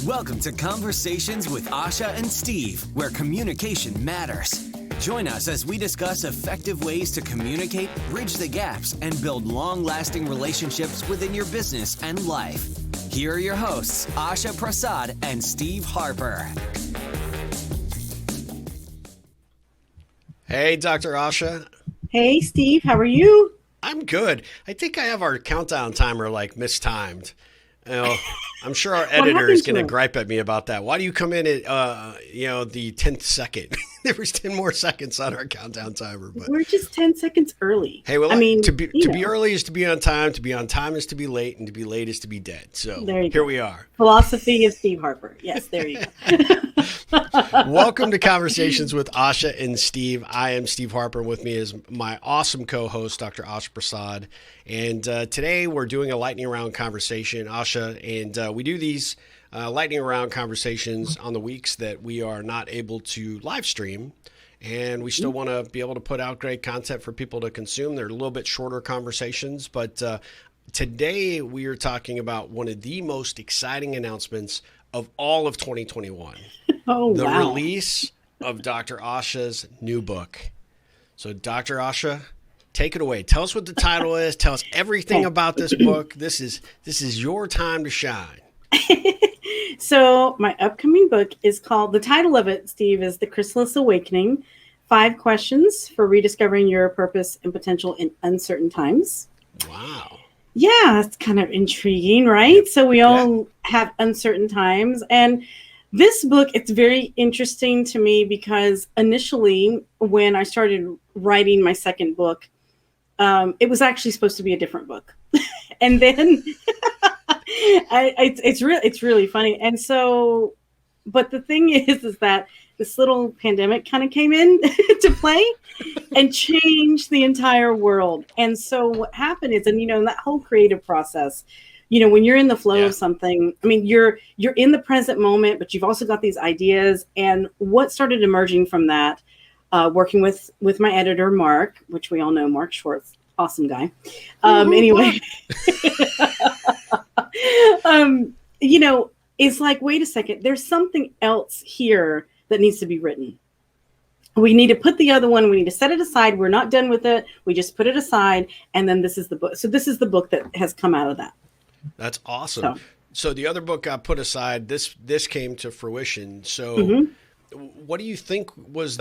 Welcome to Conversations with Asha and Steve, where communication matters. Join us as we discuss effective ways to communicate, bridge the gaps, and build long-lasting relationships within your business and life. Here are your hosts, Asha Prasad and Steve Harper. Hey, Dr. Asha. Hey, Steve. How are you? I'm good. I think I have our countdown timer mistimed. You know, I'm sure our editor is going to gripe at me about that. Why do you come in at the 10th second? There was 10 more seconds on our countdown timer. But we're just 10 seconds early. Hey, well, to be early is to be on time. To be on time is to be late, and to be late is to be dead. So here we are. Philosophy of Steve Harper. Yes, there you go. Welcome to Conversations with Asha and Steve. I am Steve Harper. With me is my awesome co-host, Dr. Asha Prasad. And today we're doing a lightning round conversation, Asha, and we do these lightning round conversations on the weeks that we are not able to live stream, and we still want to be able to put out great content for people to consume. They're a little bit shorter conversations, but today we are talking about one of the most exciting announcements of all of 2021. The release of Dr. Asha's new book. So Dr. Asha, take it away. Tell us what the title is. Tell us everything about this book. This is your time to shine. So my upcoming book is called, the title of it, Steve, is The Chrysalis Awakening, 5 Questions for Rediscovering Your Purpose and Potential in Uncertain Times. Wow. Yeah, it's kind of intriguing, right? So we all have uncertain times. And this book, it's very interesting to me because initially when I started writing my second book, it was actually supposed to be a different book. And then it's really funny. And so, but the thing is that this little pandemic kind of came in to play and changed the entire world. And so what happened is, and in that whole creative process, when you're in the flow of something, I mean, you're in the present moment, but you've also got these ideas. And what started emerging from that, working with my editor, Mark, which we all know, Mark Schwartz, awesome guy. Anyway, it's like, wait a second, there's something else here that needs to be written. We need to put the other one, we need to set it aside. We're not done with it. We just put it aside. And then this is the book. So this is the book that has come out of that. That's awesome. So the other book got put aside. This came to fruition. So what do you think was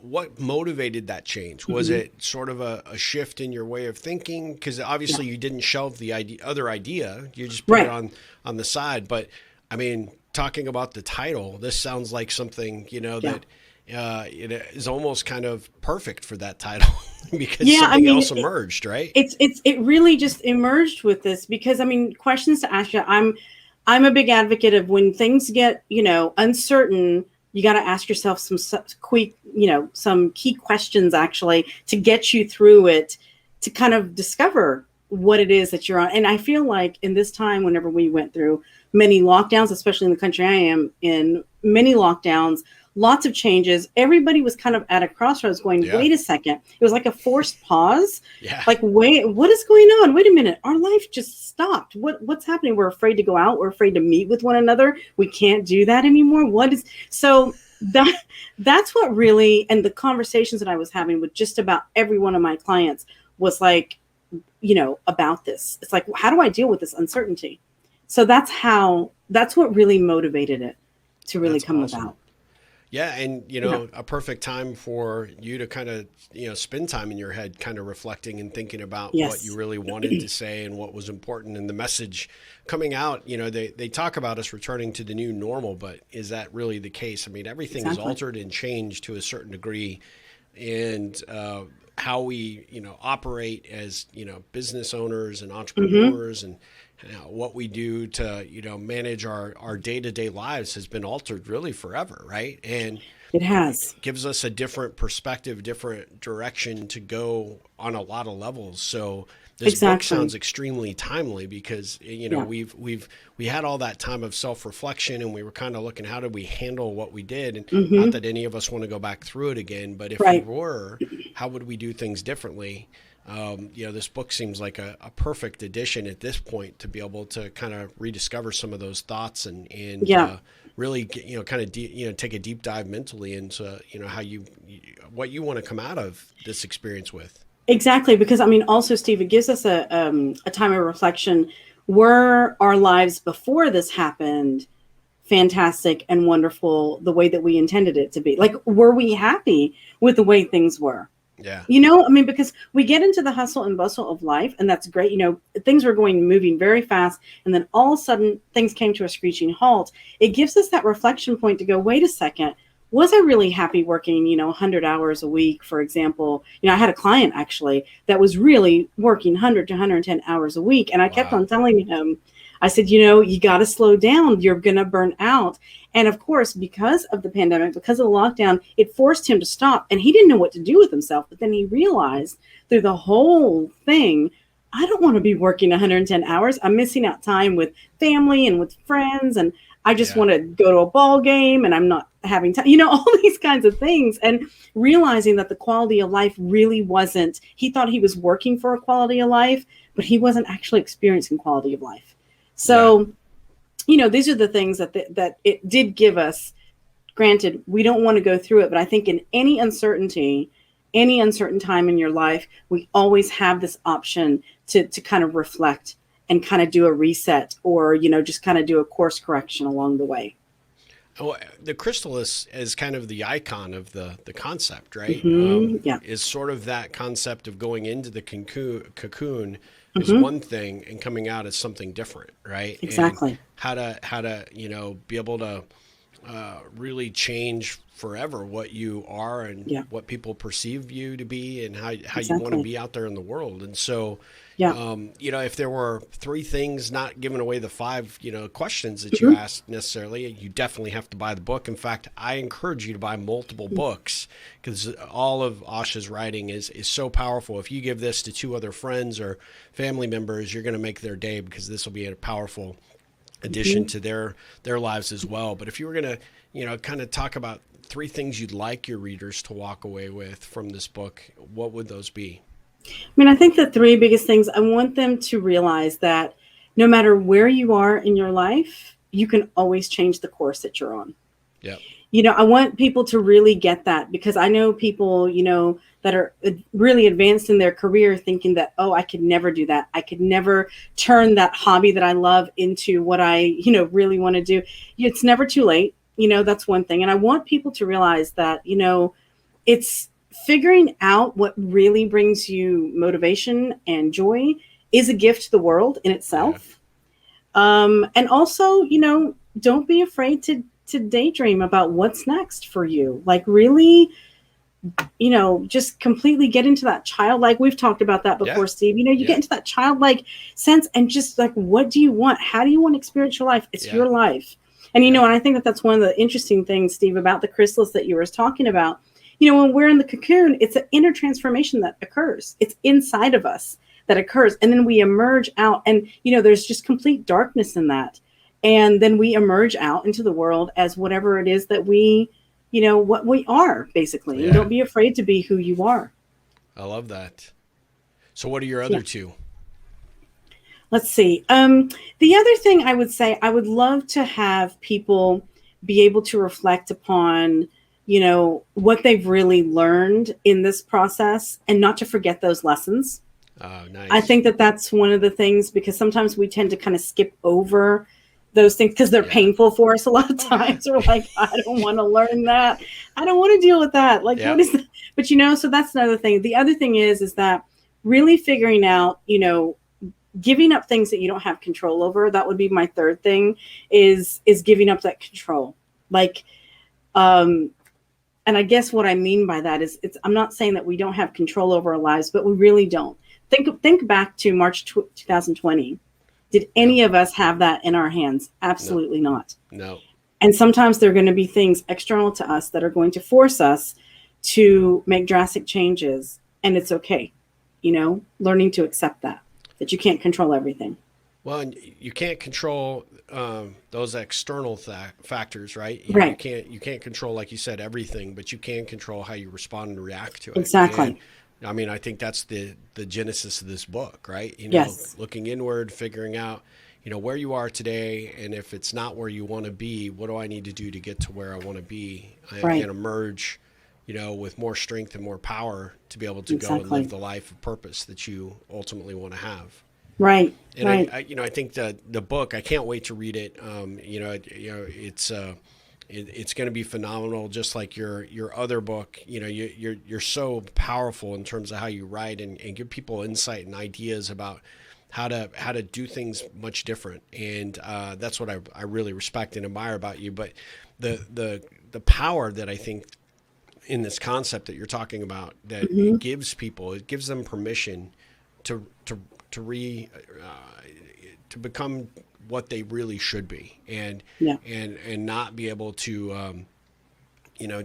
what motivated that change? Was it sort of a shift in your way of thinking? Because obviously you didn't shelve the other idea. You just put it on the side. But I mean, talking about the title, this sounds like something, that it is almost kind of perfect for that title because something else emerged, right? It really just emerged with this because, questions to ask you. I'm a big advocate of when things get, uncertain, you got to ask yourself some key questions actually to get you through it, to kind of discover what it is that you're on. And I feel like in this time, whenever we went through many lockdowns, especially in the country I am in, many lockdowns, lots of changes, everybody was kind of at a crossroads going, wait a second. It was like a forced pause. Yeah. Like, wait, what is going on? Wait a minute. Our life just stopped. What's happening? We're afraid to go out. We're afraid to meet with one another. We can't do that anymore. So that's what really, and the conversations that I was having with just about every one of my clients was like, about this. It's like, how do I deal with this uncertainty? So that's what really motivated it to really come about. Yeah. And, a perfect time for you to kind of, spend time in your head, kind of reflecting and thinking about what you really wanted to say and what was important. And the message coming out, they talk about us returning to the new normal, but is that really the case? I mean, everything is altered and changed to a certain degree. And how we, operate as, business owners and entrepreneurs and what we do to, manage our day-to-day lives has been altered really forever, right? And it has. Gives us a different perspective, different direction to go on a lot of levels. So this book sounds extremely timely because, we had all that time of self-reflection and we were kind of looking, how did we handle what we did? And not that any of us want to go back through it again, but if we were, how would we do things differently? This book seems like a perfect addition at this point to be able to kind of rediscover some of those thoughts and really take a deep dive mentally into what you want to come out of this experience with. Exactly, because I mean, also, Steve, it gives us a time of reflection. Were our lives before this happened fantastic and wonderful the way that we intended it to be? Like, were we happy with the way things were? Yeah. I mean, because we get into the hustle and bustle of life, and that's great. Things were moving very fast, and then all of a sudden things came to a screeching halt. It gives us that reflection point to go, wait a second, was I really happy working, 100 hours a week, for example? I had a client actually that was really working 100 to 110 hours a week. And I kept on telling him, I said, you got to slow down. You're going to burn out. And of course, because of the pandemic, because of the lockdown, it forced him to stop. And he didn't know what to do with himself. But then he realized through the whole thing, I don't want to be working 110 hours. I'm missing out time with family and with friends. And I just want to go to a ball game and I'm not having time, all these kinds of things. And realizing that the quality of life really wasn't, he thought he was working for a quality of life, but he wasn't actually experiencing quality of life. So, these are the things that it did give us. Granted, we don't want to go through it, but I think in any uncertain time in your life, we always have this option to kind of reflect and kind of do a reset or, just kind of do a course correction along the way. Oh, the chrysalis is kind of the icon of the concept, right? Mm-hmm. Is sort of that concept of going into the cocoon is one thing and coming out as something different, right? Exactly. And how to be able to really change forever what you are and what people perceive you to be and how you want to be out there in the world. And so, if there were 3 things, not giving away the 5, questions that you asked necessarily, you definitely have to buy the book. In fact, I encourage you to buy multiple books because all of Asha's writing is so powerful. If you give this to 2 other friends or family members, you're going to make their day because this will be a powerful addition to their lives as well. But if you were going to, kind of talk about 3 things you'd like your readers to walk away with from this book, what would those be? I mean, I think the 3 biggest things, I want them to realize that no matter where you are in your life, you can always change the course that you're on. Yeah. I want people to really get that because I know people, that are really advanced in their career thinking that, oh, I could never do that. I could never turn that hobby that I love into what I, really want to do. It's never too late. That's one thing. And I want people to realize that, it's figuring out what really brings you motivation and joy is a gift to the world in itself. And also, don't be afraid to daydream about what's next for you. Like really, just completely get into that childlike. We've talked about that before, Steve. You get into that childlike sense and just like, what do you want? How do you want to experience your life? It's your life. And, and I think that's one of the interesting things, Steve, about the chrysalis that you were talking about. When we're in the cocoon, it's an inner transformation that occurs. It's inside of us that occurs. And then we emerge out and, there's just complete darkness in that. And then we emerge out into the world as whatever it is that we, what we are, basically. Yeah. And don't be afraid to be who you are. I love that. So what are your other 2? Let's see. The other thing I would say, I would love to have people be able to reflect upon, what they've really learned in this process and not to forget those lessons. Oh, nice. I think that's one of the things because sometimes we tend to kind of skip over those things because they're painful for us a lot of times. We're like, I don't want to learn that. I don't want to deal with that. Like, what is that? But, so that's another thing. The other thing is that really figuring out, giving up things that you don't have control over. That would be my 3rd thing is giving up that control. Like, and I guess what I mean by that is I'm not saying that we don't have control over our lives, but we really don't. Think back to March 2020. Did any of us have that in our hands? Absolutely not. No. And sometimes there are going to be things external to us that are going to force us to make drastic changes. And it's okay, learning to accept that you can't control everything. Well, and you can't control those external factors, right? Right. You can't control, like you said, everything, but you can control how you respond and react to it. Exactly. I mean, I think that's the genesis of this book, right? Yes. Looking inward, figuring out, where you are today, and if it's not where you want to be, what do I need to do to get to where I want to be and emerge, with more strength and more power to be able to go and live the life of purpose that you ultimately want to have. Right. And right. I think the book, I can't wait to read it. It's going to be phenomenal, just like your other book. You're so powerful in terms of how you write and give people insight and ideas about how to do things much different. And that's what I really respect and admire about you. But the power that I think in this concept that you're talking about, that it gives them permission to become what they really should be, and not be able to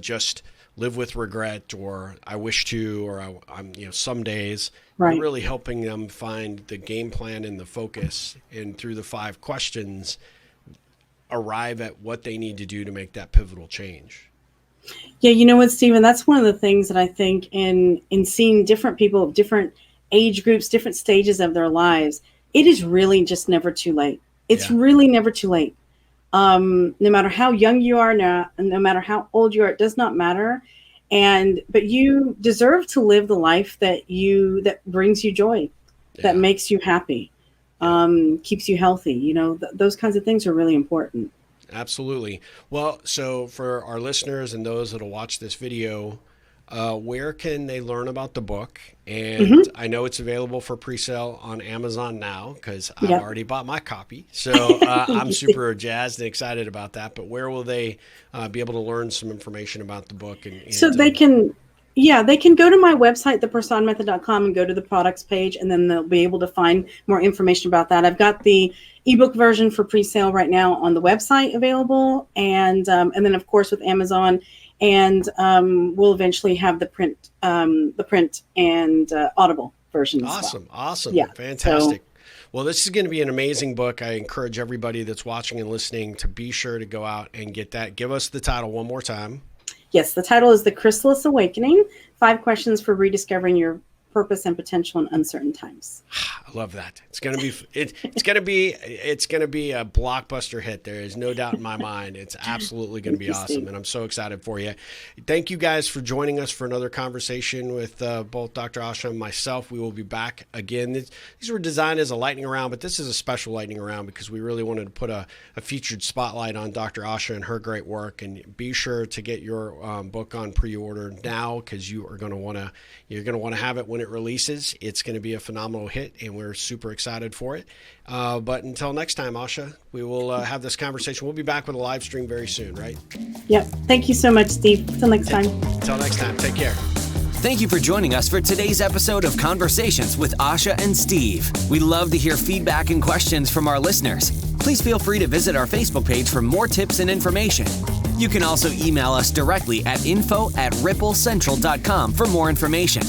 just live with regret, or I wish to, or I'm some days. You're really helping them find the game plan and the focus, and through the 5 questions arrive at what they need to do to make that pivotal change. Yeah, you know what, Stephen, that's one of the things that I think in seeing different people of different age groups, different stages of their lives, it is really just never too late. It's really never too late. No matter how young you are now, no matter how old you are, it does not matter. But you deserve to live the life that brings you joy, that makes you happy, keeps you healthy. Those kinds of things are really important. Absolutely. Well, so for our listeners and those that will watch this video, where can they learn about the book? And I know it's available for pre-sale on Amazon now, because I've already bought my copy. So I'm super jazzed and excited about that. But where will they be able to learn some information about the book? So they can go to my website, theprasadmethod.com, and go to the products page, and then they'll be able to find more information about that. I've got the ebook version for pre-sale right now on the website available, and then of course with Amazon. And we'll eventually have the print and Audible version as well. Awesome. Yeah. Fantastic. Well, this is going to be an amazing book. I encourage everybody that's watching and listening to be sure to go out and get that. Give us the title one more time. Yes, the title is The Chrysalis Awakening, 5 questions for rediscovering your purpose and potential in uncertain times. I love that. It's going to be a blockbuster hit. There is no doubt in my mind. It's absolutely going to be awesome, and I'm so excited for you. Thank you guys for joining us for another conversation with both Dr. Asha and myself. We will be back again. These were designed as a lightning round, but this is a special lightning round because we really wanted to put a featured spotlight on Dr. Asha and her great work. And be sure to get your book on pre-order now, because you're going to want to have it when it releases. It's going to be a phenomenal hit, and we're super excited for it. But until next time, Asha, we will have this conversation. We'll be back with a live stream very soon, right? Yep. Thank you so much, Steve. Until next time. Until next time. Take care. Thank you for joining us for today's episode of Conversations with Asha and Steve. We love to hear feedback and questions from our listeners. Please feel free to visit our Facebook page for more tips and information. You can also email us directly at info@ripplecentral.com for more information.